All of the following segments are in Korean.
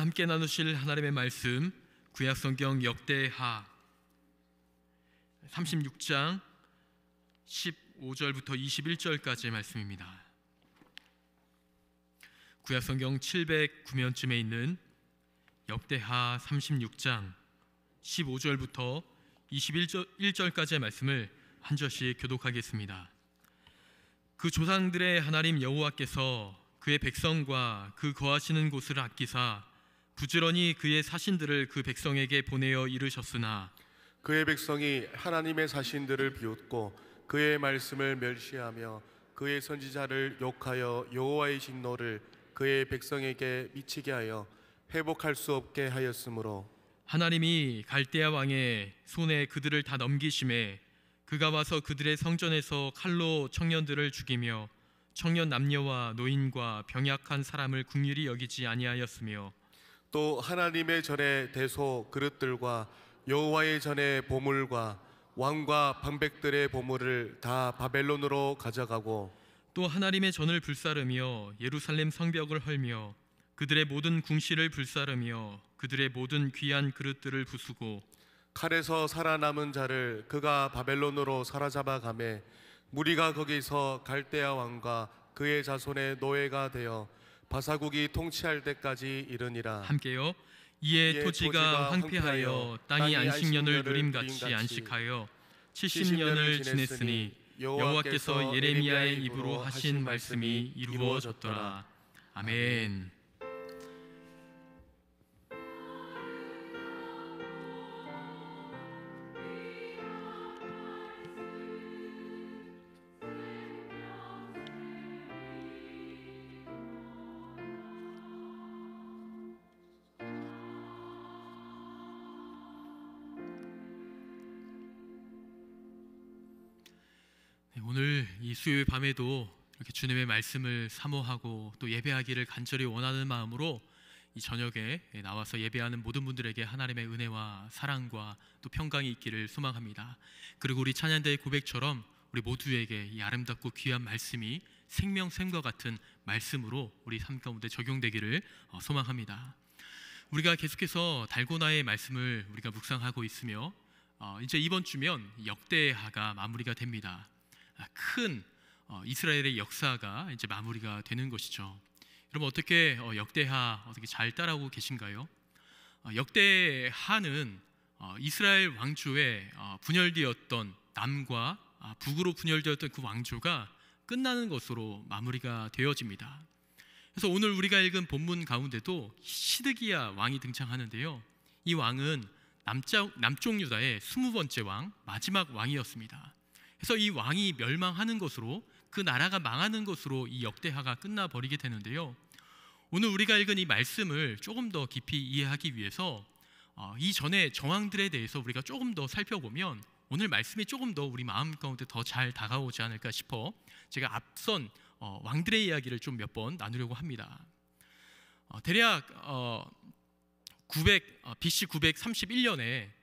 함께 나누실 하나님의 말씀, 구약성경 역대하 36장 15절부터 21절까지의 말씀입니다. 구약성경 709면쯤에 있는 역대하 36장 15절부터 21절까지의 말씀을 한 절씩 교독하겠습니다. 그 조상들의 하나님 여호와께서 그의 백성과 그 거하시는 곳을 아끼사 부지런히 그의 사신들을 그 백성에게 보내어 이르셨으나 그의 백성이 하나님의 사신들을 비웃고 그의 말씀을 멸시하며 그의 선지자를 욕하여 여호와의 진노를 그의 백성에게 미치게 하여 회복할 수 없게 하였으므로 하나님이 갈대아 왕의 손에 그들을 다 넘기심에 그가 와서 그들의 성전에서 칼로 청년들을 죽이며 청년 남녀와 노인과 병약한 사람을 긍휼히 여기지 아니하였으며 또 하나님의 전에 대소 그릇들과 여호와의 전에 보물과 왕과 방백들의 보물을 다 바벨론으로 가져가고 또 하나님의 전을 불사르며 예루살렘 성벽을 헐며 그들의 모든 궁시를 불사르며 그들의 모든 귀한 그릇들을 부수고 칼에서 살아남은 자를 그가 바벨론으로 사로잡아 가매 무리가 거기서 갈대아 왕과 그의 자손의 노예가 되어 바사국이 통치할 때까지 이르니라. 함께요. 이에 토지가 황폐하여 땅이 안식년을 누림같이 안식하여 70년을 지냈으니 여호와께서 예레미야의 입으로 하신 말씀이 이루어졌더라. 아멘. 오늘 이 수요일 밤에도 이렇게 주님의 말씀을 사모하고 또 예배하기를 간절히 원하는 마음으로 이 저녁에 나와서 예배하는 모든 분들에게 하나님의 은혜와 사랑과 또 평강이 있기를 소망합니다. 그리고 우리 찬양대의 고백처럼 우리 모두에게 이 아름답고 귀한 말씀이 생명샘과 같은 말씀으로 우리 삶 가운데 적용되기를 소망합니다. 우리가 계속해서 달고나의 말씀을 우리가 묵상하고 있으며 이제 이번 주면 역대하가 마무리가 됩니다. 큰 이스라엘의 역사가 이제 마무리가 되는 것이죠. 여러분 어떻게 역대하 어떻게 잘 따라오고 계신가요? 역대하는 이스라엘 왕조의 분열되었던 남과 북으로 분열되었던 그 왕조가 끝나는 것으로 마무리가 되어집니다. 그래서 오늘 우리가 읽은 본문 가운데도 시드기야 왕이 등장하는데요. 이 왕은 남쪽 유다의 20번째 왕, 마지막 왕이었습니다. 그래서 이 왕이 멸망하는 것으로 그 나라가 망하는 것으로 이 역대하가 끝나버리게 되는데요. 오늘 우리가 읽은 이 말씀을 조금 더 깊이 이해하기 위해서 이전의 정왕들에 대해서 우리가 조금 더 살펴보면 오늘 말씀이 조금 더 우리 마음 가운데 더 잘 다가오지 않을까 싶어 제가 앞선 왕들의 이야기를 좀 몇 번 나누려고 합니다. 대략 BC 931년에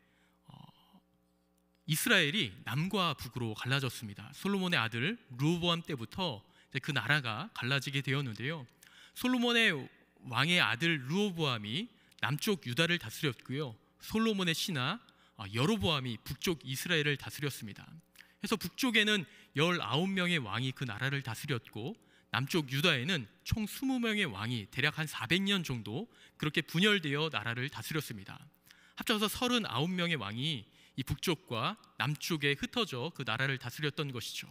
이스라엘이 남과 북으로 갈라졌습니다. 솔로몬의 아들 르호보암 때부터 그 나라가 갈라지게 되었는데요. 솔로몬의 왕의 아들 르호보암이 남쪽 유다를 다스렸고요. 솔로몬의 신하 여로보암이 북쪽 이스라엘을 다스렸습니다. 그래서 북쪽에는 19명의 왕이 그 나라를 다스렸고 남쪽 유다에는 총 20명의 왕이 대략 한 400년 정도 그렇게 분열되어 나라를 다스렸습니다. 합쳐서 39명의 왕이 이 북쪽과 남쪽에 흩어져 그 나라를 다스렸던 것이죠.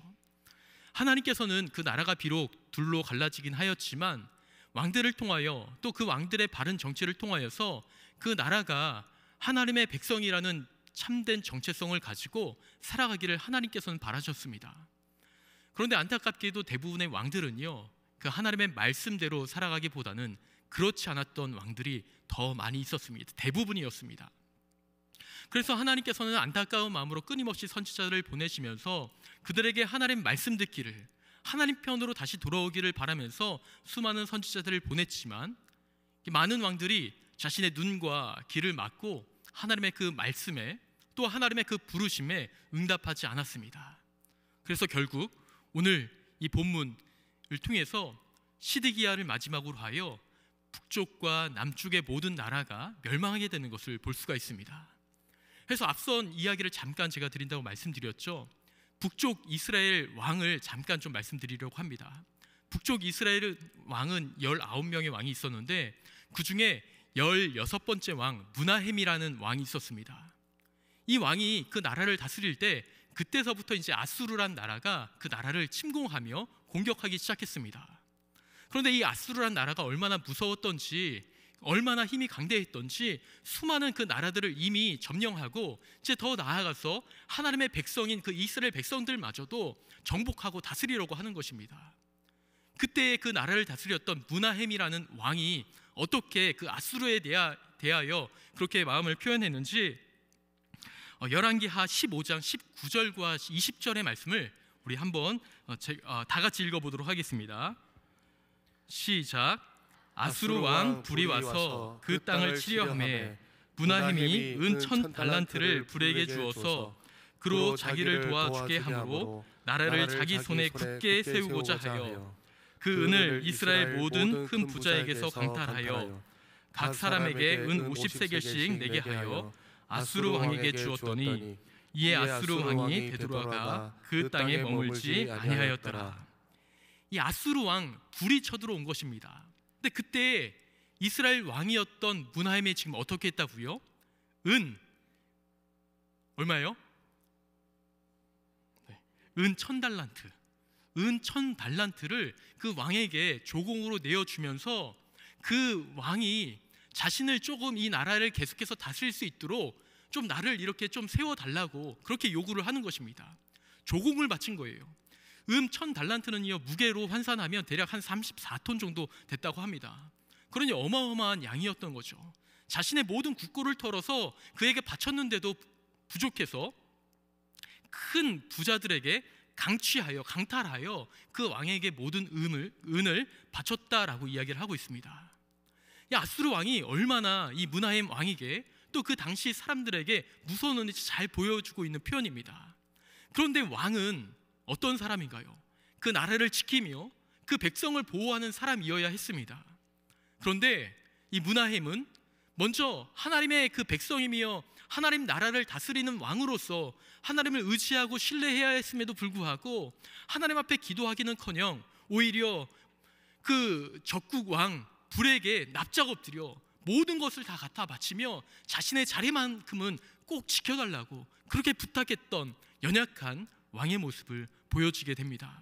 하나님께서는 그 나라가 비록 둘로 갈라지긴 하였지만 왕들을 통하여 또 그 왕들의 바른 정치를 통하여서 그 나라가 하나님의 백성이라는 참된 정체성을 가지고 살아가기를 하나님께서는 바라셨습니다. 그런데 안타깝게도 대부분의 왕들은요, 그 하나님의 말씀대로 살아가기보다는 그렇지 않았던 왕들이 더 많이 있었습니다. 대부분이었습니다. 그래서 하나님께서는 안타까운 마음으로 끊임없이 선지자들을 보내시면서 그들에게 하나님 말씀 듣기를, 하나님 편으로 다시 돌아오기를 바라면서 수많은 선지자들을 보냈지만 많은 왕들이 자신의 눈과 귀를 막고 하나님의 그 말씀에 또 하나님의 그 부르심에 응답하지 않았습니다. 그래서 결국 오늘 이 본문을 통해서 시드기야를 마지막으로 하여 북쪽과 남쪽의 모든 나라가 멸망하게 되는 것을 볼 수가 있습니다. 그래서 앞선 이야기를 잠깐 제가 드린다고 말씀드렸죠. 북쪽 이스라엘 왕을 잠깐 좀 말씀드리려고 합니다. 북쪽 이스라엘 왕은 19명의 왕이 있었는데 그 중에 16번째 왕 므나헴이라는 왕이 있었습니다. 이 왕이 그 나라를 다스릴 때 그때서부터 이제 아수르란 나라가 그 나라를 침공하며 공격하기 시작했습니다. 그런데 이 아수르란 나라가 얼마나 무서웠던지 얼마나 힘이 강대했던지 수많은 그 나라들을 이미 점령하고 이제 더 나아가서 하나님의 백성인 그 이스라엘 백성들마저도 정복하고 다스리려고 하는 것입니다. 그때 그 나라를 다스렸던 므나헴이라는 왕이 어떻게 그 아수르에 대하여 그렇게 마음을 표현했는지 열왕기하 15장 19절과 20절의 말씀을 우리 한번 다 같이 읽어보도록 하겠습니다. 시작. 아수르 왕 불이 와서 그 땅을 치려 하매 므나헴이 은 1000달란트를 불에게 주어서 그로 자기를 도와주게 하므로 나라를 자기 손에 굳게 세우고자 하여 그 은을 이스라엘 모든 큰 부자에게서 강탈하여 각 사람에게 은 50세겔씩 내게 하여 아수르 왕에게 주었더니 이에 아수르 왕이 되돌아가 그 땅에 머물지 아니하였더라. 이 아수르 왕 불이 쳐들어온 것입니다. 근데 그때 이스라엘 왕이었던 므나헴이 지금 어떻게 했다고요? 은 얼마예요? 은 1000달란트. 은 1000달란트를 그 왕에게 조공으로 내어주면서 그 왕이 자신을 조금 이 나라를 계속해서 다스릴 수 있도록 좀 나를 이렇게 좀 세워달라고 그렇게 요구를 하는 것입니다. 조공을 바친 거예요. 1000달란트는요 무게로 환산하면 대략 한 34톤 정도 됐다고 합니다. 그러니 어마어마한 양이었던 거죠. 자신의 모든 국고를 털어서 그에게 바쳤는데도 부족해서 큰 부자들에게 강탈하여 그 왕에게 모든 은을 바쳤다라고 이야기를 하고 있습니다. 이 아수르 왕이 얼마나 이 므나헴 왕에게 또 그 당시 사람들에게 무서웠는지 잘 보여주고 있는 표현입니다. 그런데 왕은 어떤 사람인가요? 그 나라를 지키며 그 백성을 보호하는 사람이어야 했습니다. 그런데 이 므나헴은 먼저 하나님의 그 백성이며 하나님 나라를 다스리는 왕으로서 하나님을 의지하고 신뢰해야 했음에도 불구하고 하나님 앞에 기도하기는커녕 오히려 그 적국 왕 불에게 납작 엎드려 모든 것을 다 갖다 바치며 자신의 자리만큼은 꼭 지켜달라고 그렇게 부탁했던 연약한 왕의 모습을 보여주게 됩니다.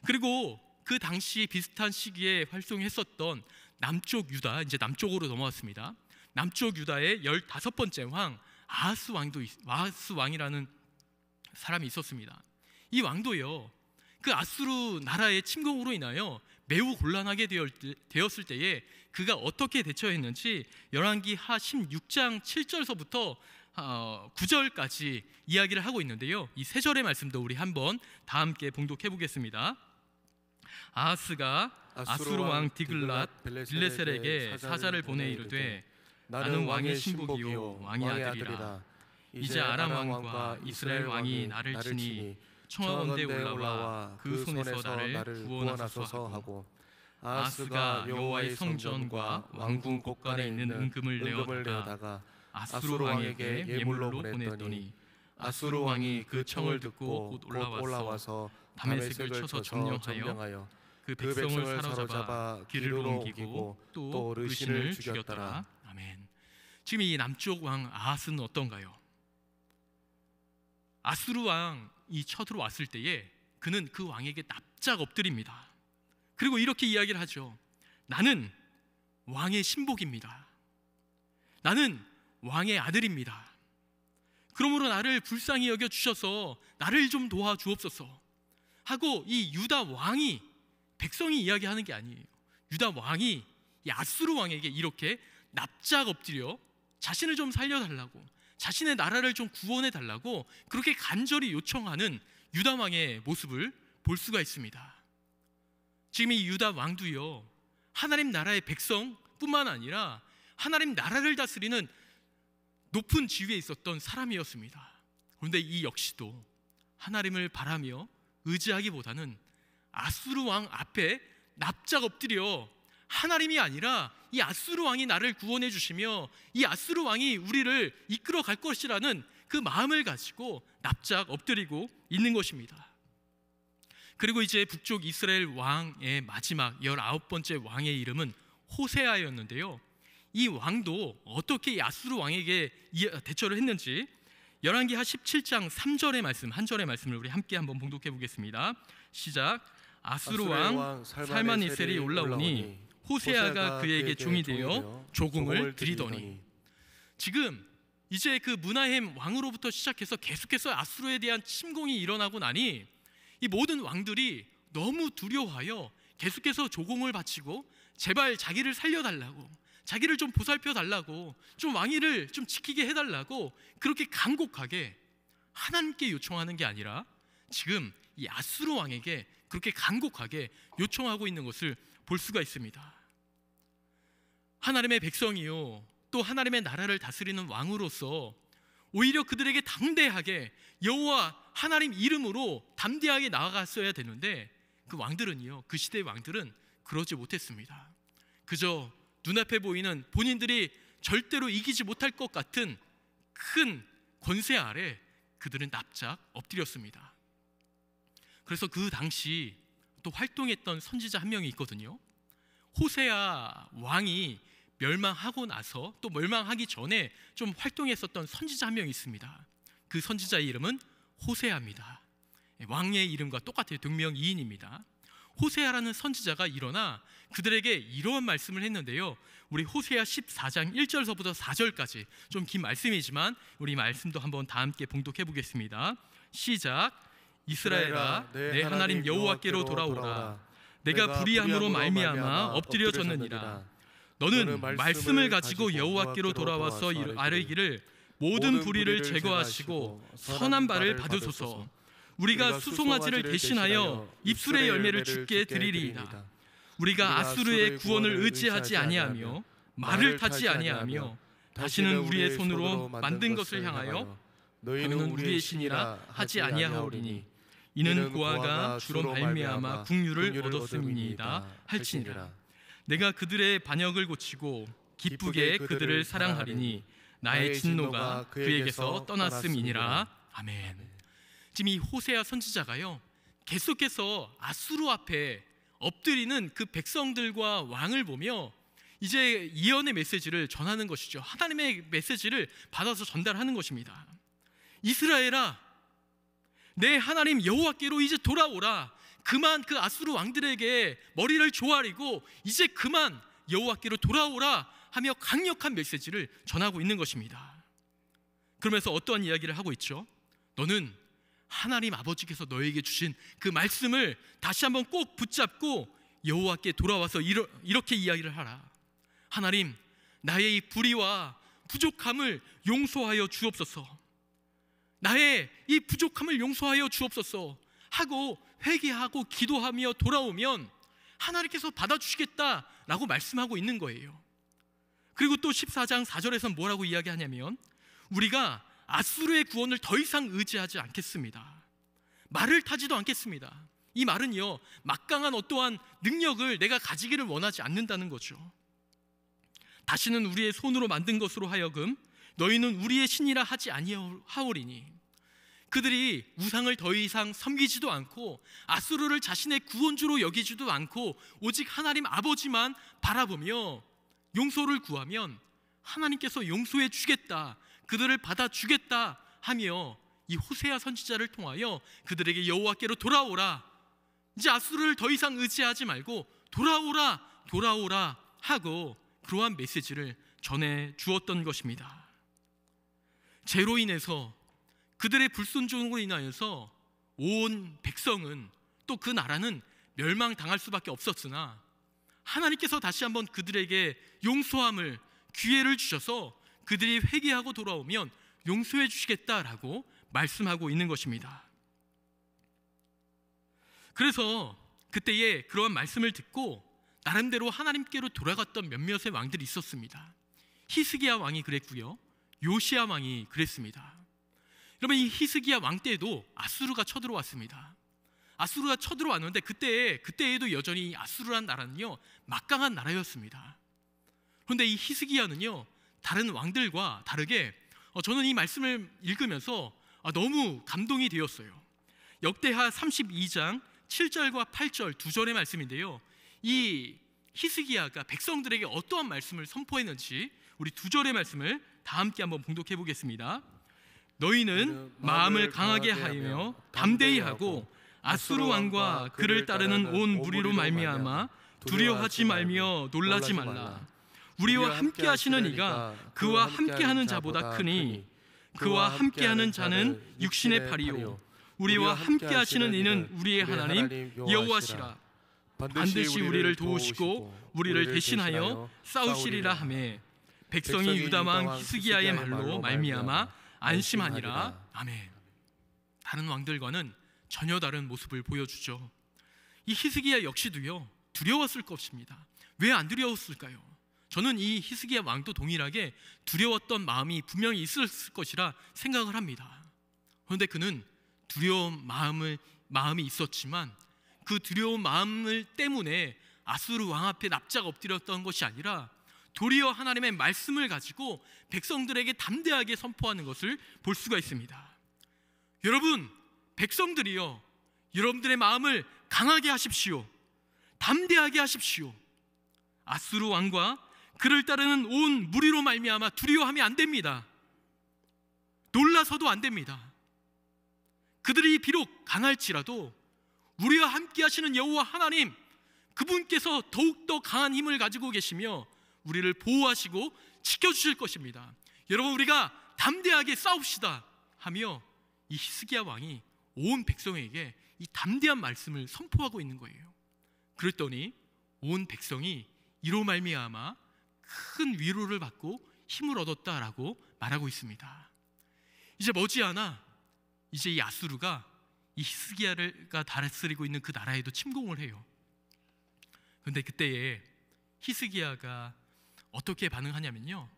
그리고 그 당시 비슷한 시기에 활동했었던 남쪽 유다, 이제 남쪽으로 넘어왔습니다. 남쪽 유다의 15번째 왕 아하스 왕이라는 사람이 있었습니다. 이 왕도요 그 아수르 나라의 침공으로 인하여 매우 곤란하게 되었을 때에 그가 어떻게 대처했는지 열왕기하 16장 7절서부터 9절까지 이야기를 하고 있는데요, 이 세 절의 말씀도 우리 한번 다 함께 봉독해 보겠습니다. 아하스가 아수르 왕 디글랏 빌레셀에게 사자를 보내 이르되 나는 왕의 신복이요 왕의 아들이라. 이제 아람 왕과 이스라엘 왕이 나를 치니 청하건대 올라와 그 손에서 나를 구원하소서 하고 아하스가 여호와의 성전과 왕궁 곳간에 있는 은금을 내어다가 아수르 왕에게 예물로 보냈더니 아수르 왕이 그 청을 듣고 곧 올라와서 다메섹을 쳐서 점령하여 그 백성을 사로잡아 길을 옮기고 또 르신을 죽였더라. 아멘. 지금 이 남쪽 왕 아하스는 어떤가요? 아수르 왕이 쳐들어왔을 때에 그는 그 왕에게 납작 엎드립니다. 그리고 이렇게 이야기를 하죠. 나는 왕의 신복입니다. 나는 왕의 아들입니다. 그러므로 나를 불쌍히 여겨 주셔서 나를 좀 도와주옵소서 하고 이 유다 왕이, 백성이 이야기하는 게 아니에요. 유다 왕이 이 아수르 왕에게 이렇게 납작 엎드려 자신을 좀 살려달라고, 자신의 나라를 좀 구원해달라고 그렇게 간절히 요청하는 유다 왕의 모습을 볼 수가 있습니다. 지금 이 유다 왕도요 하나님 나라의 백성뿐만 아니라 하나님 나라를 다스리는 높은 지위에 있었던 사람이었습니다. 그런데 이 역시도 하나님을 바라며 의지하기보다는 아수르 왕 앞에 납작 엎드려 하나님이 아니라 이 아수르 왕이 나를 구원해 주시며 이 아수르 왕이 우리를 이끌어 갈 것이라는 그 마음을 가지고 납작 엎드리고 있는 것입니다. 그리고 이제 북쪽 이스라엘 왕의 마지막 19번째 왕의 이름은 호세아였는데요. 이 왕도 어떻게 이 아수르 왕에게 대처를 했는지 열왕기하 17장 3절의 말씀, 한 절의 말씀을 우리 함께 한번 봉독해 보겠습니다. 시작. 아수르 왕 살마네셀이 올라오니 호세아가 그에게 종이 되어 조공을 드리더니. 지금 이제 그 므나헴 왕으로부터 시작해서 계속해서 아수르에 대한 침공이 일어나고 나니 이 모든 왕들이 너무 두려워하여 계속해서 조공을 바치고 제발 자기를 살려달라고, 자기를 좀 보살펴 달라고, 좀 왕위를 좀 지키게 해달라고 그렇게 간곡하게 하나님께 요청하는 게 아니라 지금 이 아수르 왕에게 그렇게 간곡하게 요청하고 있는 것을 볼 수가 있습니다. 하나님의 백성이요, 또 하나님의 나라를 다스리는 왕으로서 오히려 그들에게 담대하게 여호와 하나님 이름으로 담대하게 나아갔어야 되는데 그 왕들은요, 그 시대의 왕들은 그러지 못했습니다. 그저 눈앞에 보이는 본인들이 절대로 이기지 못할 것 같은 큰 권세 아래 그들은 납작 엎드렸습니다. 그래서 그 당시 또 활동했던 선지자 한 명이 있거든요. 호세아 왕이 멸망하고 나서 또 멸망하기 전에 좀 활동했었던 선지자 한 명이 있습니다. 그 선지자의 이름은 호세아입니다. 왕의 이름과 똑같아요. 동명이인입니다. 호세아라는 선지자가 일어나 그들에게 이러한 말씀을 했는데요. 우리 호세아 14장 1절서부터 4절까지 좀 긴 말씀이지만 우리 말씀도 한번 다 함께 봉독해 보겠습니다. 시작. 이스라엘아, 내 하나님 여호와께로 돌아오라. 내가 불의함으로 말미암아 엎드려졌느니라. 너는 말씀을 가지고 여호와께로 돌아와서 아뢰기를 모든 불의를 제거하시고 선한 바를 받으소서. 우리가 수송아지를 대신하여 입술의 열매를 주께 드리리이다. 우리가 아수르의 구원을 의지하지 아니하며 말을 타지 아니하며 다시는 우리의 손으로 만든 것을 향하여 너희는 우리의 신이라 하지 아니하오리니 이는 고아가 주로 말미암아 국류를 얻었음이니이다 할지니라. 내가 그들의 반역을 고치고 기쁘게 그들을 사랑하리니 나의 진노가 그에게서 떠났음이니라. 아멘. 지금 이 호세아 선지자가요, 계속해서 아수르 앞에 엎드리는 그 백성들과 왕을 보며 이제 예언의 메시지를 전하는 것이죠. 하나님의 메시지를 받아서 전달하는 것입니다. 이스라엘아, 내 하나님 여호와께로 이제 돌아오라. 그만 그 아수르 왕들에게 머리를 조아리고 이제 그만 여호와께로 돌아오라 하며 강력한 메시지를 전하고 있는 것입니다. 그러면서 어떠한 이야기를 하고 있죠? 너는 하나님 아버지께서 너에게 주신 그 말씀을 다시 한번 꼭 붙잡고 여호와께 돌아와서 이렇게 이야기를 하라. 하나님, 나의 이 불의와 부족함을 용서하여 주옵소서. 나의 이 부족함을 용서하여 주옵소서 하고 회개하고 기도하며 돌아오면 하나님께서 받아주시겠다라고 말씀하고 있는 거예요. 그리고 또 14장 4절에서는 뭐라고 이야기하냐면 우리가 아수르의 구원을 더 이상 의지하지 않겠습니다. 말을 타지도 않겠습니다. 이 말은요, 막강한 어떠한 능력을 내가 가지기를 원하지 않는다는 거죠. 다시는 우리의 손으로 만든 것으로 하여금 너희는 우리의 신이라 하지 아니하오리니. 그들이 우상을 더 이상 섬기지도 않고 아수르를 자신의 구원주로 여기지도 않고 오직 하나님 아버지만 바라보며 용서를 구하면 하나님께서 용서해 주겠다, 그들을 받아주겠다 하며 이 호세아 선지자를 통하여 그들에게 여호와께로 돌아오라, 이제 아수르를 더 이상 의지하지 말고 돌아오라 하고 그러한 메시지를 전해 주었던 것입니다. 죄로 인해서 그들의 불순종으로 인하여서 온 백성은 또 그 나라는 멸망당할 수밖에 없었으나 하나님께서 다시 한번 그들에게 용서함을, 기회를 주셔서 그들이 회개하고 돌아오면 용서해 주시겠다라고 말씀하고 있는 것입니다. 그래서 그때에 그러한 말씀을 듣고 나름대로 하나님께로 돌아갔던 몇몇의 왕들이 있었습니다. 히스기야 왕이 그랬고요, 요시야 왕이 그랬습니다. 여러분, 이 히스기야 왕 때에도 아수르가 쳐들어왔습니다. 아수르가 쳐들어왔는데 그때에도 여전히 아수르란 나라는요 막강한 나라였습니다. 그런데 이 히스기야는요 다른 왕들과 다르게 저는 이 말씀을 읽으면서 너무 감동이 되었어요. 역대하 32장 7절과 8절 두 절의 말씀인데요, 이 히스기야가 백성들에게 어떠한 말씀을 선포했는지 우리 두 절의 말씀을 다 함께 한번 봉독해 보겠습니다. 너희는 마음을 강하게 하며 담대히 하고 아수르 왕과 그를 따르는 온 무리로 말미암아 두려워하지 말며 놀라지 말라. 우리와 함께 하시는 이가 그와 함께하는 자보다 크니 그와 함께하는 자는 육신의 팔이요 우리와 함께 하시는 이는 우리의 하나님 여호와시라. 반드시 우리를 도우시고 우리를 대신하여 싸우시리라 하매 백성이 유다 왕 히스기야의 말로 말미암아 안심하니라. 아멘. 다른 왕들과는 전혀 다른 모습을 보여주죠. 이 히스기야 역시도요 두려웠을 것입니다. 왜 안 두려웠을까요? 저는 이 히스기야 왕도 동일하게 두려웠던 마음이 분명히 있었을 것이라 생각을 합니다. 그런데 그는 두려운 마음이 있었지만 그 두려운 마음을 때문에 아수르 왕 앞에 납작 엎드렸던 것이 아니라 도리어 하나님의 말씀을 가지고 백성들에게 담대하게 선포하는 것을 볼 수가 있습니다. 여러분, 백성들이여, 여러분들의 마음을 강하게 하십시오. 담대하게 하십시오. 아수르 왕과 그를 따르는 온 무리로 말미암아 두려워하면 안 됩니다. 놀라서도 안 됩니다. 그들이 비록 강할지라도 우리와 함께 하시는 여호와 하나님, 그분께서 더욱더 강한 힘을 가지고 계시며 우리를 보호하시고 지켜주실 것입니다. 여러분, 우리가 담대하게 싸웁시다 하며 이 히스기야 왕이 온 백성에게 이 담대한 말씀을 선포하고 있는 거예요. 그랬더니 온 백성이 이로 말미암아 큰 위로를 받고 힘을 얻었다라고 말하고 있습니다. 이제 머지않아 이제 이 아수르가 이 히스기야가 다스리고 있는 그 나라에도 침공을 해요. 그런데 그때에 히스기야가 어떻게 반응하냐면요,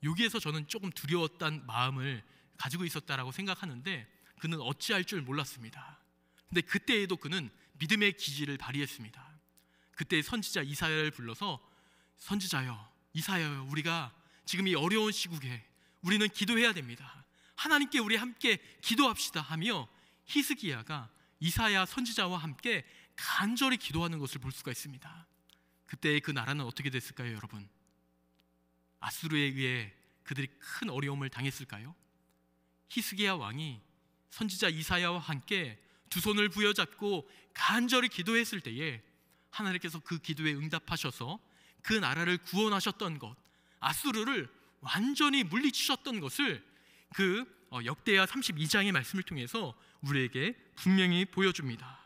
여기에서 저는 조금 두려웠던 마음을 가지고 있었다라고 생각하는데 그는 어찌할 줄 몰랐습니다. 근데 그때에도 그는 믿음의 기질을 발휘했습니다. 그때 선지자 이사야를 불러서 선지자여, 이사야여, 우리가 지금 이 어려운 시국에 우리는 기도해야 됩니다. 하나님께 우리 함께 기도합시다 하며 히스기야가 이사야 선지자와 함께 간절히 기도하는 것을 볼 수가 있습니다. 그때 그 나라는 어떻게 됐을까요, 여러분? 아수르에 의해 그들이 큰 어려움을 당했을까요? 히스기야 왕이 선지자 이사야와 함께 두 손을 부여잡고 간절히 기도했을 때에 하나님께서 그 기도에 응답하셔서 그 나라를 구원하셨던 것, 아수르를 완전히 물리치셨던 것을 그 역대하 32장의 말씀을 통해서 우리에게 분명히 보여줍니다.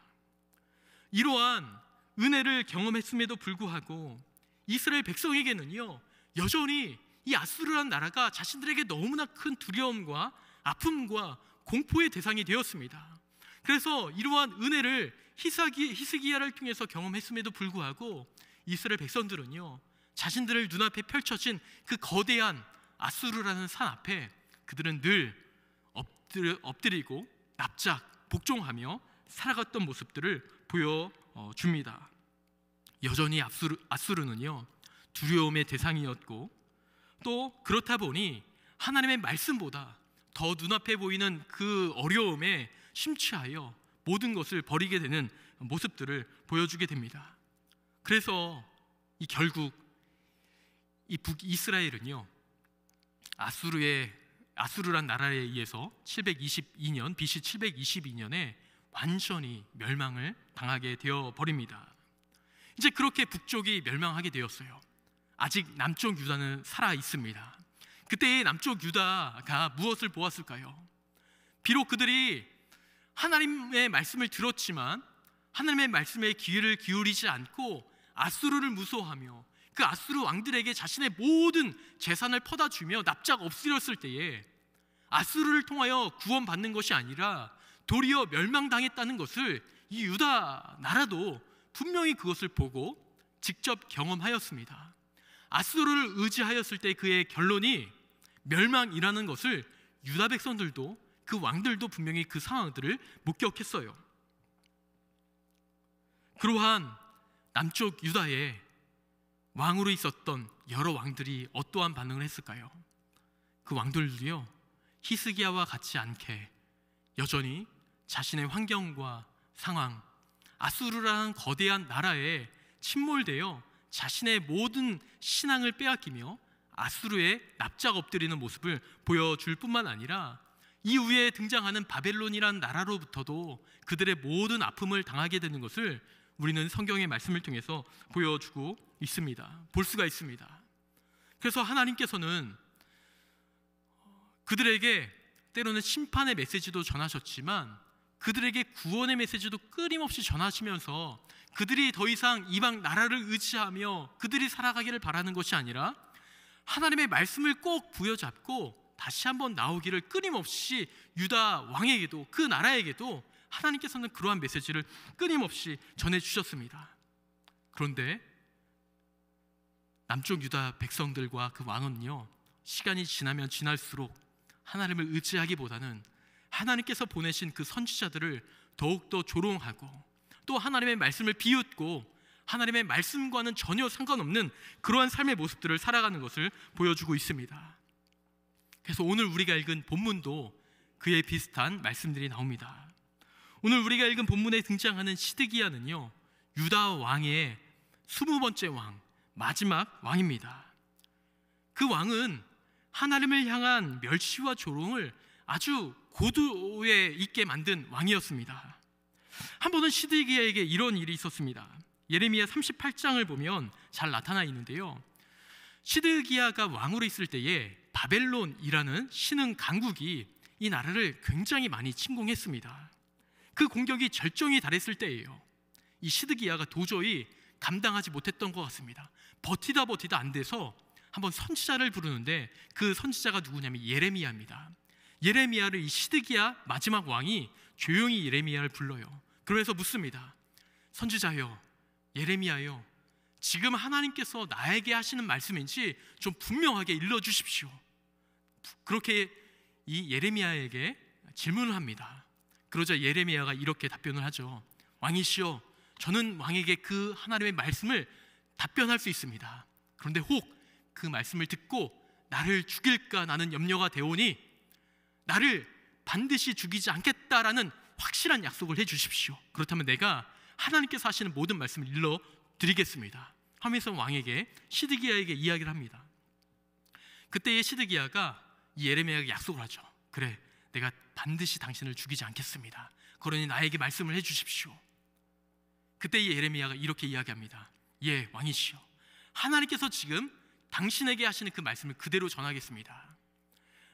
이러한 은혜를 경험했음에도 불구하고 이스라엘 백성에게는요 여전히 이 아수르라는 나라가 자신들에게 너무나 큰 두려움과 아픔과 공포의 대상이 되었습니다. 그래서 이러한 은혜를 히스기야를 통해서 경험했음에도 불구하고 이스라엘 백성들은요 자신들을 눈앞에 펼쳐진 그 거대한 아수르라는 산 앞에 그들은 늘 엎드리고 납작 복종하며 살아갔던 모습들을 보여줍니다. 여전히 아수르는요 두려움의 대상이었고, 또 그렇다 보니 하나님의 말씀보다 더 눈앞에 보이는 그 어려움에 심취하여 모든 것을 버리게 되는 모습들을 보여주게 됩니다. 그래서 결국 이 북이스라엘은요 아수르란 나라에 의해서 722년 BC 722년에 완전히 멸망을 당하게 되어 버립니다. 이제 그렇게 북쪽이 멸망하게 되었어요. 아직 남쪽 유다는 살아 있습니다. 그때의 남쪽 유다가 무엇을 보았을까요? 비록 그들이 하나님의 말씀을 들었지만 하나님의 말씀에 귀를 기울이지 않고 아수르를 무서워하며 그 아수르 왕들에게 자신의 모든 재산을 퍼다 주며 납작 엎드렸을 때에 아수르를 통하여 구원받는 것이 아니라 도리어 멸망당했다는 것을 이 유다 나라도 분명히 그것을 보고 직접 경험하였습니다. 아수르를 의지하였을 때 그의 결론이 멸망이라는 것을 유다 백성들도 그 왕들도 분명히 그 상황들을 목격했어요. 그러한 남쪽 유다의 왕으로 있었던 여러 왕들이 어떠한 반응을 했을까요? 그 왕들도요, 히스기야와 같지 않게 여전히 자신의 환경과 상황, 아수르라는 거대한 나라에 침몰되어 자신의 모든 신앙을 빼앗기며 아수르에 납작 엎드리는 모습을 보여줄 뿐만 아니라 이후에 등장하는 바벨론이라는 나라로부터도 그들의 모든 아픔을 당하게 되는 것을 우리는 성경의 말씀을 통해서 보여주고 있습니다. 볼 수가 있습니다. 그래서 하나님께서는 그들에게 때로는 심판의 메시지도 전하셨지만 그들에게 구원의 메시지도 끊임없이 전하시면서 그들이 더 이상 이방 나라를 의지하며 그들이 살아가기를 바라는 것이 아니라 하나님의 말씀을 꼭 부여잡고 다시 한번 나오기를 끊임없이 유다 왕에게도 그 나라에게도 하나님께서는 그러한 메시지를 끊임없이 전해주셨습니다. 그런데 남쪽 유다 백성들과 그 왕은요, 시간이 지나면 지날수록 하나님을 의지하기보다는 하나님께서 보내신 그 선지자들을 더욱더 조롱하고 또 하나님의 말씀을 비웃고 하나님의 말씀과는 전혀 상관없는 그러한 삶의 모습들을 살아가는 것을 보여주고 있습니다. 그래서 오늘 우리가 읽은 본문도 그에 비슷한 말씀들이 나옵니다. 오늘 우리가 읽은 본문에 등장하는 시드기야는요, 유다 왕의 20번째 왕, 마지막 왕입니다. 그 왕은 하나님을 향한 멸시와 조롱을 아주 고도에 있게 만든 왕이었습니다. 한 번은 시드기야에게 이런 일이 있었습니다. 예레미야 38장을 보면 잘 나타나 있는데요, 시드기야가 왕으로 있을 때에 바벨론이라는 신흥 강국이 이 나라를 굉장히 많이 침공했습니다. 그 공격이 절정에 달했을 때예요. 이 시드기야가 도저히 감당하지 못했던 것 같습니다. 버티다 안 돼서 한번 선지자를 부르는데 그 선지자가 누구냐면 예레미야입니다. 예레미야를 이 시드기야 마지막 왕이 조용히 예레미야를 불러요. 그러면서 묻습니다. 선지자여, 예레미야여, 지금 하나님께서 나에게 하시는 말씀인지 좀 분명하게 일러주십시오. 그렇게 이 예레미야에게 질문을 합니다. 그러자 예레미야가 이렇게 답변을 하죠. 왕이시여, 저는 왕에게 그 하나님의 말씀을 답변할 수 있습니다. 그런데 혹 그 말씀을 듣고 나를 죽일까 나는 염려가 되오니 나를 반드시 죽이지 않겠다라는 확실한 약속을 해주십시오. 그렇다면 내가 하나님께서 하시는 모든 말씀을 일러드리겠습니다 하면서 왕에게, 시드기야에게 이야기를 합니다. 그때의 시드기야가 이 예레미야에게 약속을 하죠. 그래, 내가 반드시 당신을 죽이지 않겠습니다. 그러니 나에게 말씀을 해주십시오. 그때 이 예레미야가 이렇게 이야기합니다. 예, 왕이시여, 하나님께서 지금 당신에게 하시는 그 말씀을 그대로 전하겠습니다.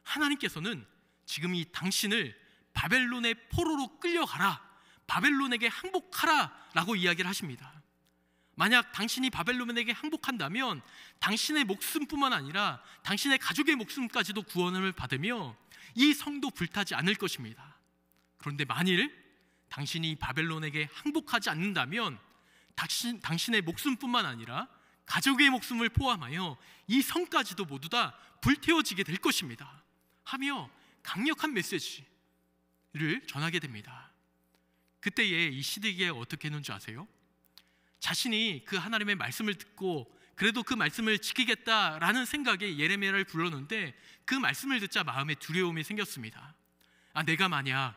하나님께서는 지금 이 당신을 바벨론의 포로로 끌려가라, 바벨론에게 항복하라 라고 이야기를 하십니다. 만약 당신이 바벨론에게 항복한다면 당신의 목숨뿐만 아니라 당신의 가족의 목숨까지도 구원을 받으며 이 성도 불타지 않을 것입니다. 그런데 만일 당신이 바벨론에게 항복하지 않는다면 당신의 목숨뿐만 아니라 가족의 목숨을 포함하여 이 성까지도 모두 다 불태워지게 될 것입니다 하며 강력한 메시지를 전하게 됩니다. 그때에 이 시드기야가 어떻게 했는 줄 아세요? 자신이 그 하나님의 말씀을 듣고 그래도 그 말씀을 지키겠다라는 생각에 예레미야를 불렀는데 그 말씀을 듣자 마음에 두려움이 생겼습니다. 내가 만약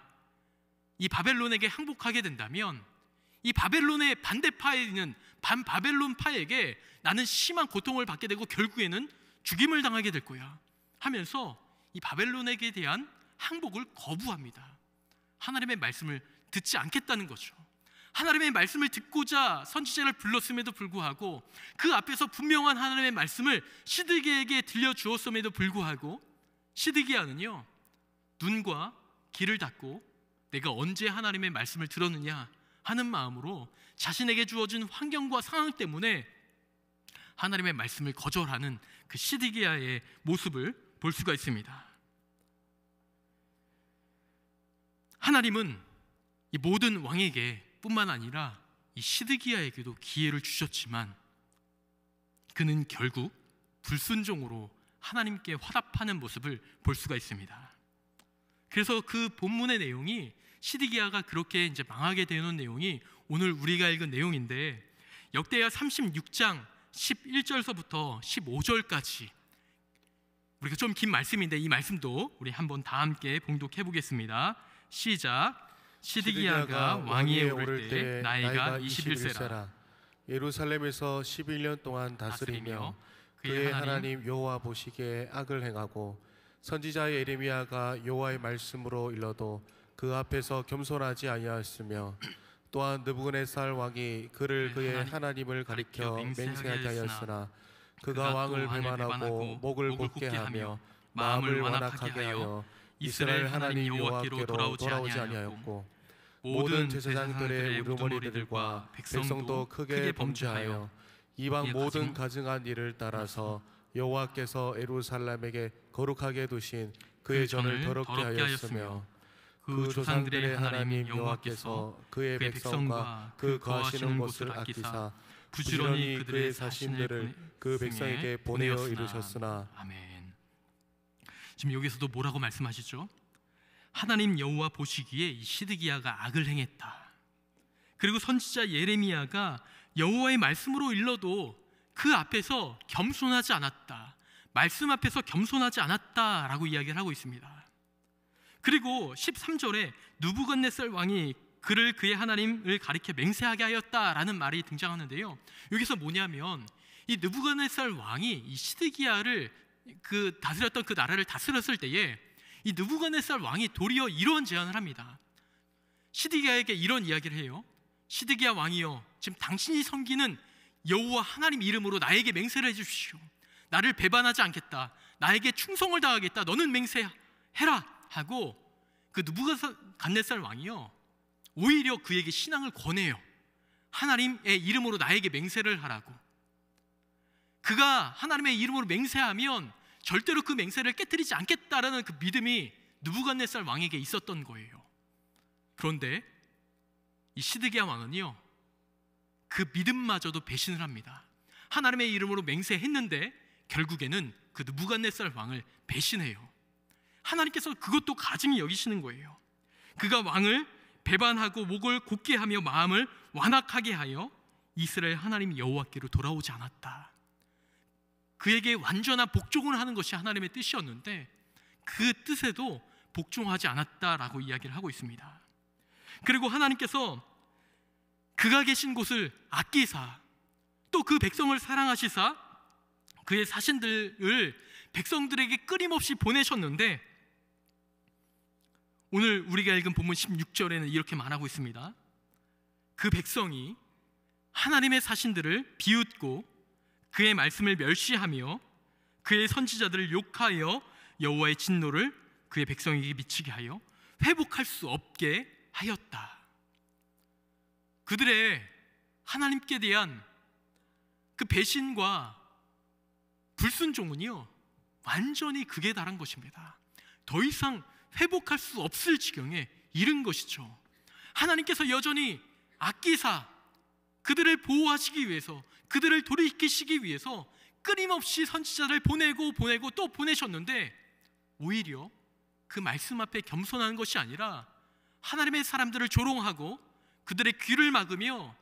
이 바벨론에게 항복하게 된다면 이 바벨론의 반대파에 있는 반바벨론파에게 나는 심한 고통을 받게 되고 결국에는 죽임을 당하게 될 거야 하면서 이 바벨론에게 대한 항복을 거부합니다. 하나님의 말씀을 듣지 않겠다는 거죠. 하나님의 말씀을 듣고자 선지자를 불렀음에도 불구하고 그 앞에서 분명한 하나님의 말씀을 시드기야에게 들려주었음에도 불구하고 시드기야는요, 눈과 귀를 닫고 내가 언제 하나님의 말씀을 들었느냐 하는 마음으로 자신에게 주어진 환경과 상황 때문에 하나님의 말씀을 거절하는 그 시드기야의 모습을 볼 수가 있습니다. 하나님은 이 모든 왕에게 뿐만 아니라 이 시드기야에게도 기회를 주셨지만 그는 결국 불순종으로 하나님께 화답하는 모습을 볼 수가 있습니다. 그래서 그 본문의 내용이 시드기야가 그렇게 이제 망하게 되는 내용이 오늘 우리가 읽은 내용인데, 역대하 36장 11절서부터 15절까지 우리가 좀 긴 말씀인데 이 말씀도 우리 한번 다 함께 봉독해 보겠습니다. 시작. 시드기야가 왕위에 오를 때 나이가 21세라. 예루살렘에서 11년 동안 다스리며 그의 하나님 여호와 보시기에 악을 행하고 선지자 예레미야가 여호와의 말씀으로 일러도 그 앞에서 겸손하지 아니하였으며 또한 느부갓네살 왕이 그를 그의 하나님을 가리켜 맹세하게 하였으나 그가 왕을 배반하고 목을 곧게 하며 마음을 완악하게 하여 이스라엘 하나님 여호와께로 돌아오지 아니하였고 모든 제사장들의 우두머리들과 백성도 크게 범죄하여 이방 모든 가증한 일을 따라서 여호와께서 예루살렘에게 거룩하게 두신 그의 전을 더럽게 하였으며 그 조상들의 하나님 여호와께서 그의 백성과 그 거하시는 곳을 아끼사 부지런히 그들의 자신들을 그 백성에게 보내어 이르셨으나. 아멘. 지금 여기서도 뭐라고 말씀하시죠? 하나님 여호와 보시기에 이 시드기야가 악을 행했다. 그리고 선지자 예레미야가 여호와의 말씀으로 일러도 그 앞에서 겸손하지 않았다. 말씀 앞에서 겸손하지 않았다라고 이야기를 하고 있습니다. 그리고 13절에 느부갓네살 왕이 그를 그의 하나님을 가리켜 맹세하게 하였다라는 말이 등장하는데요. 여기서 뭐냐면 이 느부갓네살 왕이 이 시드기야를 다스렸던 그 나라를 다스렸을 때에 이 느부갓네살 왕이 도리어 이런 제안을 합니다. 시드기야에게 이런 이야기를 해요. 시드기야 왕이여, 지금 당신이 섬기는 여호와 하나님 이름으로 나에게 맹세를 해주십시오. 나를 배반하지 않겠다. 나에게 충성을 다하겠다. 너는 맹세해라 하고 그 느부갓네살 왕이요 오히려 그에게 신앙을 권해요. 하나님의 이름으로 나에게 맹세를 하라고. 그가 하나님의 이름으로 맹세하면 절대로 그 맹세를 깨트리지 않겠다라는 그 믿음이 느부갓네살 왕에게 있었던 거예요. 그런데 이 시드기야 왕은요 그 믿음마저도 배신을 합니다. 하나님의 이름으로 맹세했는데 결국에는 그 느부갓네살 왕을 배신해요. 하나님께서 그것도 가증히 여기시는 거예요. 그가 왕을 배반하고 목을 곧게 하며 마음을 완악하게 하여 이스라엘 하나님 여호와께로 돌아오지 않았다. 그에게 완전한 복종을 하는 것이 하나님의 뜻이었는데 그 뜻에도 복종하지 않았다라고 이야기를 하고 있습니다. 그리고 하나님께서 그가 계신 곳을 아끼사 또 그 백성을 사랑하시사 그의 사신들을 백성들에게 끊임없이 보내셨는데 오늘 우리가 읽은 본문 16절에는 이렇게 말하고 있습니다. 그 백성이 하나님의 사신들을 비웃고 그의 말씀을 멸시하며 그의 선지자들을 욕하여 여호와의 진노를 그의 백성에게 미치게 하여 회복할 수 없게 하였다. 그들의 하나님께 대한 그 배신과 불순종은요 완전히 극에 달한 것입니다. 더 이상 회복할 수 없을 지경에 이른 것이죠. 하나님께서 여전히 아끼사 그들을 보호하시기 위해서 그들을 돌이키시기 위해서 끊임없이 선지자를 보내고 또 보내셨는데 오히려 그 말씀 앞에 겸손한 것이 아니라 하나님의 사람들을 조롱하고 그들의 귀를 막으며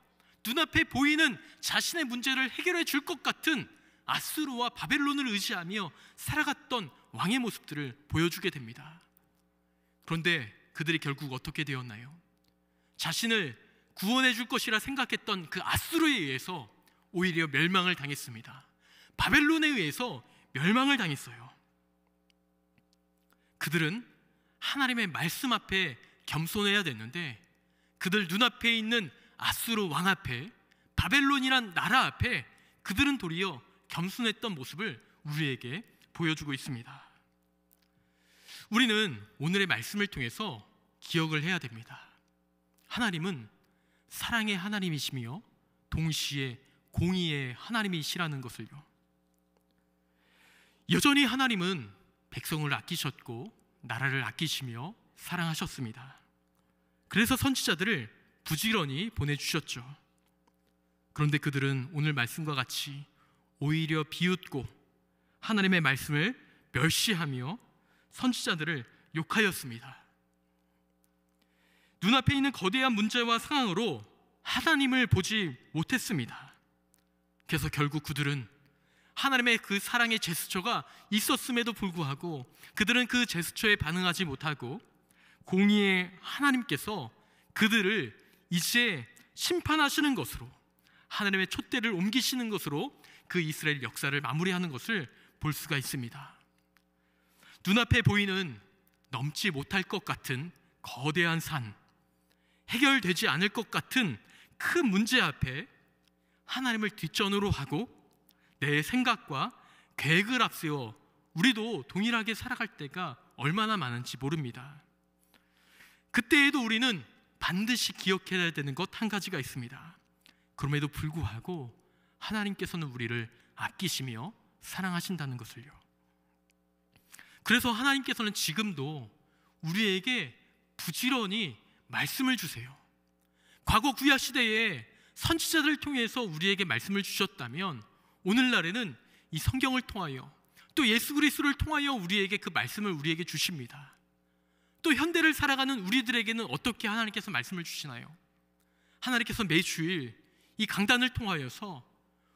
눈앞에 보이는 자신의 문제를 해결해 줄 것 같은 아수르와 바벨론을 의지하며 살아갔던 왕의 모습들을 보여주게 됩니다. 그런데 그들이 결국 어떻게 되었나요? 자신을 구원해 줄 것이라 생각했던 그 아수르에 의해서 오히려 멸망을 당했습니다. 바벨론에 의해서 멸망을 당했어요. 그들은 하나님의 말씀 앞에 겸손해야 됐는데 그들 눈앞에 있는 아수르 왕 앞에 바벨론이란 나라 앞에 그들은 도리어 겸손했던 모습을 우리에게 보여주고 있습니다. 우리는 오늘의 말씀을 통해서 기억을 해야 됩니다. 하나님은 사랑의 하나님이시며 동시에 공의의 하나님이시라는 것을요. 여전히 하나님은 백성을 아끼셨고 나라를 아끼시며 사랑하셨습니다. 그래서 선지자들을 부지런히 보내주셨죠. 그런데 그들은 오늘 말씀과 같이 오히려 비웃고 하나님의 말씀을 멸시하며 선지자들을 욕하였습니다. 눈앞에 있는 거대한 문제와 상황으로 하나님을 보지 못했습니다. 그래서 결국 그들은 하나님의 그 사랑의 제스처가 있었음에도 불구하고 그들은 그 제스처에 반응하지 못하고 공의의 하나님께서 그들을 이제 심판하시는 것으로, 하나님의 촛대를 옮기시는 것으로 그 이스라엘 역사를 마무리하는 것을 볼 수가 있습니다. 눈앞에 보이는 넘지 못할 것 같은 거대한 산, 해결되지 않을 것 같은 큰 문제 앞에 하나님을 뒷전으로 하고 내 생각과 계획을 앞세워 우리도 동일하게 살아갈 때가 얼마나 많은지 모릅니다. 그때에도 우리는 반드시 기억해야 되는 것 한 가지가 있습니다. 그럼에도 불구하고 하나님께서는 우리를 아끼시며 사랑하신다는 것을요. 그래서 하나님께서는 지금도 우리에게 부지런히 말씀을 주세요. 과거 구약 시대에 선지자들을 통해서 우리에게 말씀을 주셨다면 오늘날에는 이 성경을 통하여 또 예수 그리스도를 통하여 우리에게 그 말씀을 우리에게 주십니다. 또 현대를 살아가는 우리들에게는 어떻게 하나님께서 말씀을 주시나요? 하나님께서 매주일 이 강단을 통하여서,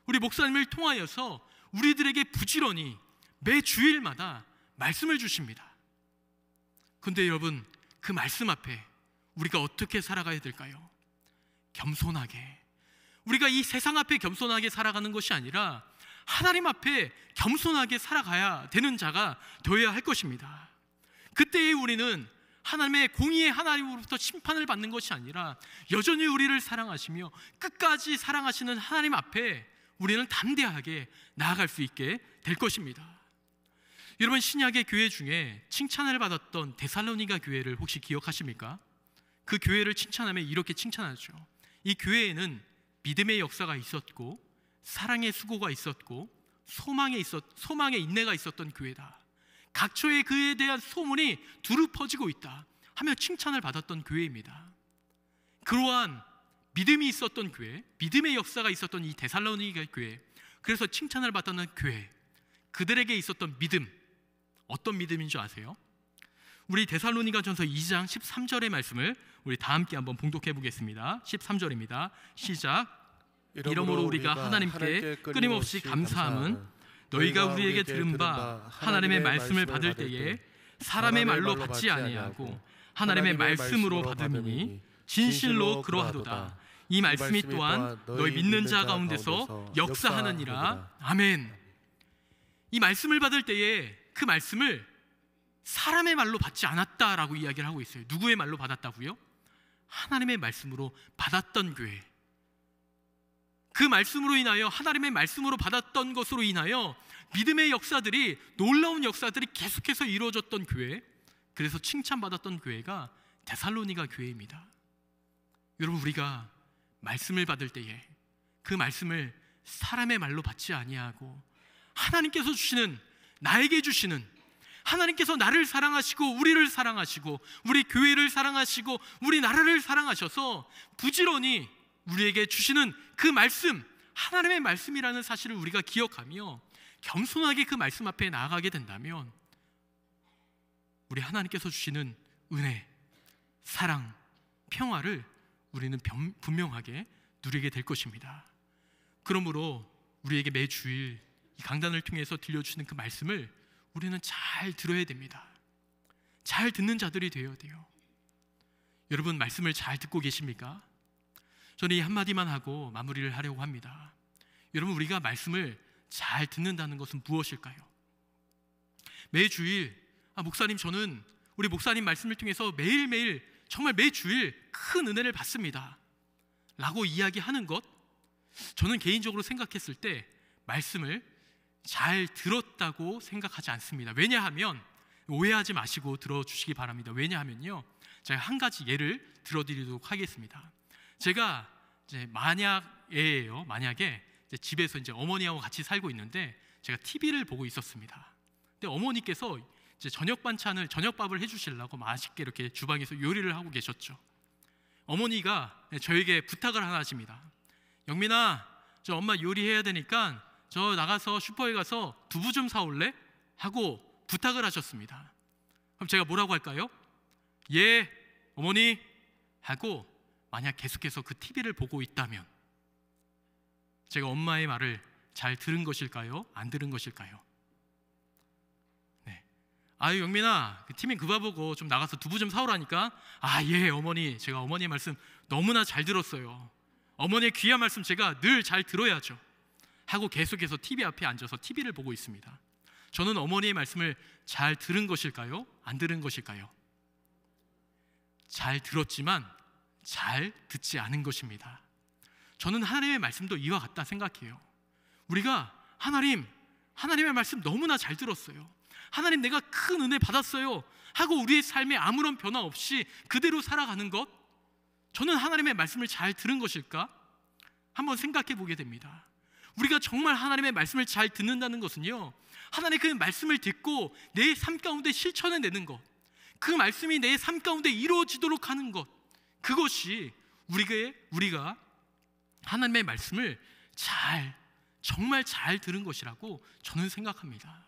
우리 목사님을 통하여서 우리들에게 부지런히 매주일마다 말씀을 주십니다. 그런데 여러분, 그 말씀 앞에 우리가 어떻게 살아가야 될까요? 겸손하게, 우리가 이 세상 앞에 겸손하게 살아가는 것이 아니라 하나님 앞에 겸손하게 살아가야 되는 자가 되어야 할 것입니다. 그때에 우리는 하나님의 공의의 하나님으로부터 심판을 받는 것이 아니라 여전히 우리를 사랑하시며 끝까지 사랑하시는 하나님 앞에 우리는 담대하게 나아갈 수 있게 될 것입니다. 여러분, 신약의 교회 중에 칭찬을 받았던 데살로니가 교회를 혹시 기억하십니까? 그 교회를 칭찬하면 이렇게 칭찬하죠. 이 교회에는 믿음의 역사가 있었고 사랑의 수고가 있었고 소망의 인내가 있었던 교회다. 각처에 그에 대한 소문이 두루 퍼지고 있다 하며 칭찬을 받았던 교회입니다. 그러한 믿음이 있었던 교회, 믿음의 역사가 있었던 이 데살로니가 교회, 그래서 칭찬을 받았던 교회, 그들에게 있었던 믿음, 어떤 믿음인 줄 아세요? 우리 데살로니가전서 2장 13절의 말씀을 우리 다 함께 한번 봉독해 보겠습니다. 13절입니다. 시작. 이러므로 우리가 하나님께 끊임없이 감사함은 너희가 우리에게 들은 바 하나님의 말씀을 받을 때에 사람의 말로 받지 아니하고 하나님의 말씀으로 받음이니 진실로 그러하도다. 이 말씀이 또한 너희 믿는 자 가운데서 역사하느니라. 아멘. 이 말씀을 받을 때에 그 말씀을 사람의 말로 받지 않았다라고 이야기를 하고 있어요. 누구의 말로 받았다고요? 하나님의 말씀으로 받았던 교회. 그 말씀으로 인하여, 하나님의 말씀으로 받았던 것으로 인하여 믿음의 역사들이, 놀라운 역사들이 계속해서 이루어졌던 교회, 그래서 칭찬받았던 교회가 데살로니가 교회입니다. 여러분, 우리가 말씀을 받을 때에 그 말씀을 사람의 말로 받지 아니하고 하나님께서 주시는, 나에게 주시는, 하나님께서 나를 사랑하시고 우리를 사랑하시고 우리 교회를 사랑하시고 우리 나라를 사랑하셔서 부지런히 우리에게 주시는 그 말씀, 하나님의 말씀이라는 사실을 우리가 기억하며 겸손하게 그 말씀 앞에 나아가게 된다면 우리 하나님께서 주시는 은혜, 사랑, 평화를 우리는 분명하게 누리게 될 것입니다. 그러므로 우리에게 매주일 이 강단을 통해서 들려주시는 그 말씀을 우리는 잘 들어야 됩니다. 잘 듣는 자들이 되어야 돼요. 여러분, 말씀을 잘 듣고 계십니까? 저는 이 한마디만 하고 마무리를 하려고 합니다. 여러분, 우리가 말씀을 잘 듣는다는 것은 무엇일까요? 매주일, 목사님, 저는 우리 목사님 말씀을 통해서 매일매일, 정말 매주일 큰 은혜를 받습니다 라고 이야기하는 것, 저는 개인적으로 생각했을 때 말씀을 잘 들었다고 생각하지 않습니다. 왜냐하면, 오해하지 마시고 들어주시기 바랍니다. 왜냐하면요, 제가 한 가지 예를 들어드리도록 하겠습니다. 제가 이제 만약에 이제 집에서 이제 어머니하고 같이 살고 있는데 제가 TV를 보고 있었습니다. 근데 어머니께서 이제 저녁밥을 해주시려고 맛있게 이렇게 주방에서 요리를 하고 계셨죠. 어머니가 저에게 부탁을 하나 하십니다. 영민아, 저 엄마 요리해야 되니까 저 나가서 슈퍼에 가서 두부 좀 사올래? 하고 부탁을 하셨습니다. 그럼 제가 뭐라고 할까요? 예, 어머니, 하고 만약 계속해서 그 TV를 보고 있다면 제가 엄마의 말을 잘 들은 것일까요? 안 들은 것일까요? 네. 아유 영민아, 그 팀이 그거 보고 좀 나가서 두부 좀 사오라니까. 아 예 어머니, 제가 어머니의 말씀 너무나 잘 들었어요. 어머니의 귀한 말씀 제가 늘 잘 들어야죠 하고 계속해서 TV 앞에 앉아서 TV를 보고 있습니다. 저는 어머니의 말씀을 잘 들은 것일까요? 안 들은 것일까요? 잘 들었지만 잘 듣지 않은 것입니다. 저는 하나님의 말씀도 이와 같다 생각해요. 우리가 하나님의 말씀 너무나 잘 들었어요. 하나님 내가 큰 은혜 받았어요 하고 우리의 삶에 아무런 변화 없이 그대로 살아가는 것, 저는 하나님의 말씀을 잘 들은 것일까? 한번 생각해 보게 됩니다. 우리가 정말 하나님의 말씀을 잘 듣는다는 것은요, 하나님의 그 말씀을 듣고 내 삶 가운데 실천해내는 것, 그 말씀이 내 삶 가운데 이루어지도록 하는 것, 그것이 우리가 하나님의 말씀을 정말 잘 들은 것이라고 저는 생각합니다.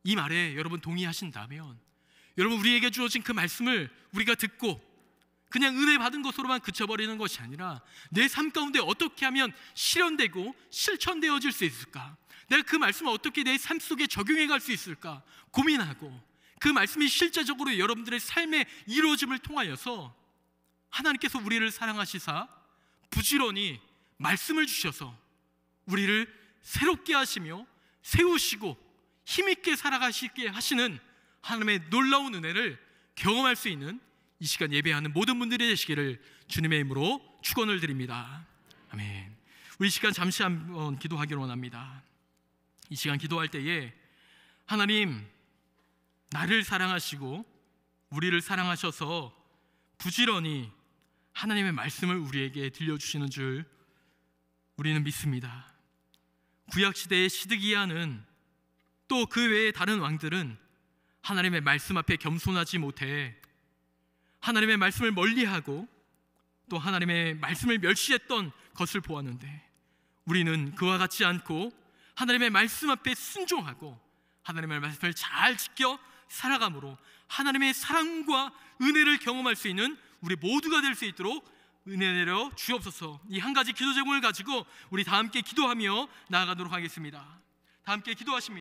이 말에 여러분 동의하신다면, 여러분 우리에게 주어진 그 말씀을 우리가 듣고 그냥 은혜 받은 것으로만 그쳐버리는 것이 아니라 내 삶 가운데 어떻게 하면 실현되고 실천되어질 수 있을까, 내가 그 말씀을 어떻게 내 삶 속에 적용해 갈 수 있을까 고민하고, 그 말씀이 실제적으로 여러분들의 삶에 이루어짐을 통하여서 하나님께서 우리를 사랑하시사 부지런히 말씀을 주셔서 우리를 새롭게 하시며 세우시고 힘있게 살아가시게 하시는 하나님의 놀라운 은혜를 경험할 수 있는 이 시간 예배하는 모든 분들이 되시기를 주님의 이름으로 축원을 드립니다. 아멘. 우리 시간 잠시 한번 기도하기를 원합니다. 이 시간 기도할 때에 하나님, 나를 사랑하시고 우리를 사랑하셔서 부지런히 하나님의 말씀을 우리에게 들려주시는 줄 우리는 믿습니다. 구약시대의 시드기야는 또 그 외의 다른 왕들은 하나님의 말씀 앞에 겸손하지 못해 하나님의 말씀을 멀리하고 또 하나님의 말씀을 멸시했던 것을 보았는데, 우리는 그와 같지 않고 하나님의 말씀 앞에 순종하고 하나님의 말씀을 잘 지켜 살아감으로 하나님의 사랑과 은혜를 경험할 수 있는 우리 모두가 될 수 있도록 은혜 내려 주옵소서. 이 한 가지 기도 제목을 가지고 우리 다 함께 기도하며 나아가도록 하겠습니다. 다 함께 기도하십니다.